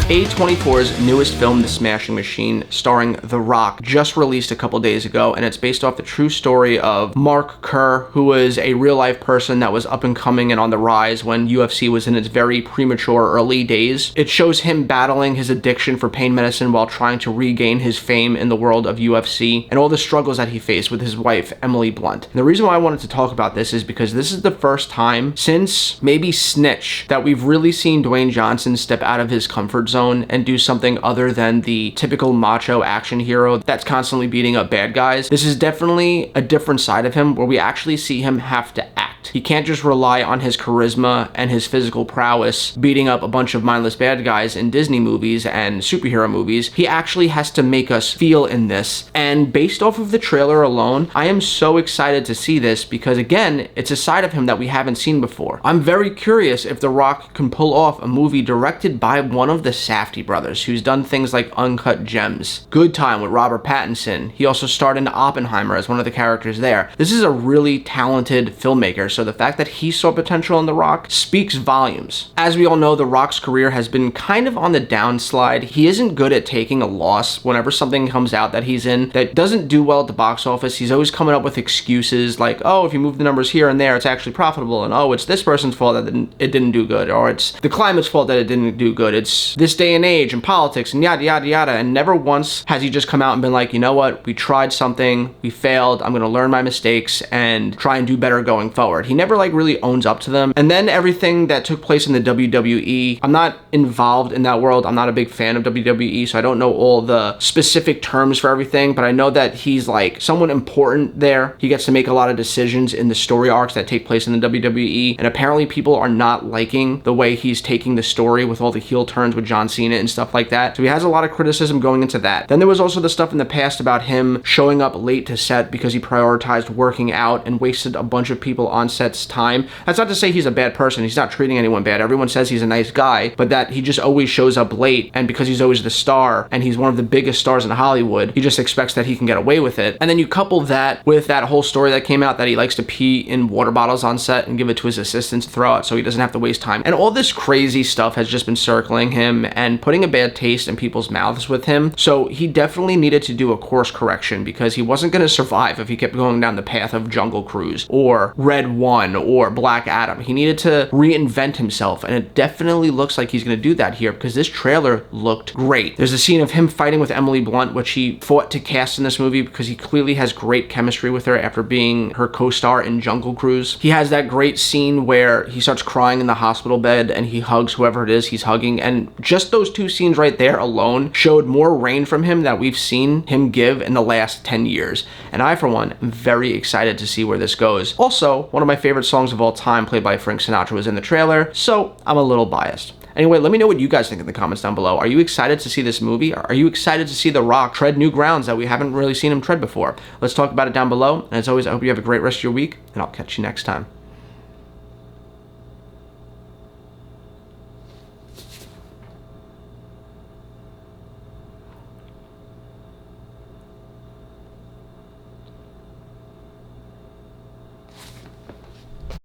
A24's newest film, The Smashing Machine, starring The Rock, just released a couple days ago, and it's based off the true story of Mark Kerr, who was a real-life person that was up and coming and on the rise when UFC was in its very premature early days. It shows him battling his addiction for pain medicine while trying to regain his fame in the world of UFC, and all the struggles that he faced with his wife, Emily Blunt. And the reason why I wanted to talk about this is because this is the first time since maybe Snitch that we've really seen Dwayne Johnson step out of his comfort zone and do something other than the typical macho action hero that's constantly beating up bad guys. This is definitely a different side of him where we actually see him have to act. He can't just rely on his charisma and his physical prowess beating up a bunch of mindless bad guys in Disney movies and superhero movies. He actually has to make us feel in this. And based off of the trailer alone, I am so excited to see this because, again, it's a side of him that we haven't seen before. I'm very curious if The Rock can pull off a movie directed by one of the Safdie brothers, who's done things like Uncut Gems, Good Time with Robert Pattinson. He also starred in Oppenheimer as one of the characters there. This is a really talented filmmaker, so the fact that he saw potential in The Rock speaks volumes. As we all know, The Rock's career has been kind of on the downslide. He isn't good at taking a loss whenever something comes out that he's in that doesn't do well at the box office. He's always coming up with excuses like, oh, if you move the numbers here and there, it's actually profitable, and oh, it's this person's fault that it didn't do good, or it's the climate's fault that it didn't do good. It's this day and age and politics and yada yada yada. And never once has he just come out and been like, you know what, we tried something, we failed, I'm gonna learn my mistakes and try and do better going forward. He never like really owns up to them. And then everything that took place in the WWE, I'm not involved in that world. I'm not a big fan of WWE, so I don't know all the specific terms for everything, but I know that he's like someone important there. He gets to make a lot of decisions in the story arcs that take place in the WWE, and apparently people are not liking the way he's taking the story with all the heel turns with John Cena and stuff like that. So he has a lot of criticism going into that. Then there was also the stuff in the past about him showing up late to set because he prioritized working out and wasted a bunch of people on set's time. That's not to say he's a bad person. He's not treating anyone bad. Everyone says he's a nice guy, but that he just always shows up late, and because he's always the star and he's one of the biggest stars in Hollywood, he just expects that he can get away with it. And then you couple that with that whole story that came out that he likes to pee in water bottles on set and give it to his assistants to throw out so he doesn't have to waste time. And all this crazy stuff has just been circling him and putting a bad taste in people's mouths with him. So he definitely needed to do a course correction because he wasn't going to survive if he kept going down the path of Jungle Cruise or Red One or Black Adam. He needed to reinvent himself, and it definitely looks like he's going to do that here because this trailer looked great. There's a scene of him fighting with Emily Blunt, which he fought to cast in this movie because he clearly has great chemistry with her after being her co-star in Jungle Cruise. He has that great scene where he starts crying in the hospital bed and he hugs whoever it is he's hugging, and just those two scenes right there alone showed more range from him that we've seen him give in the last 10 years. And I, for one, am very excited to see where this goes. Also, one of my favorite songs of all time, played by Frank Sinatra, was in the trailer, so I'm a little biased. Anyway, let me know what you guys think in the comments down below. Are you excited to see this movie? Are you excited to see The Rock tread new grounds that we haven't really seen him tread before? Let's talk about it down below. And as always, I hope you have a great rest of your week, and I'll catch you next time.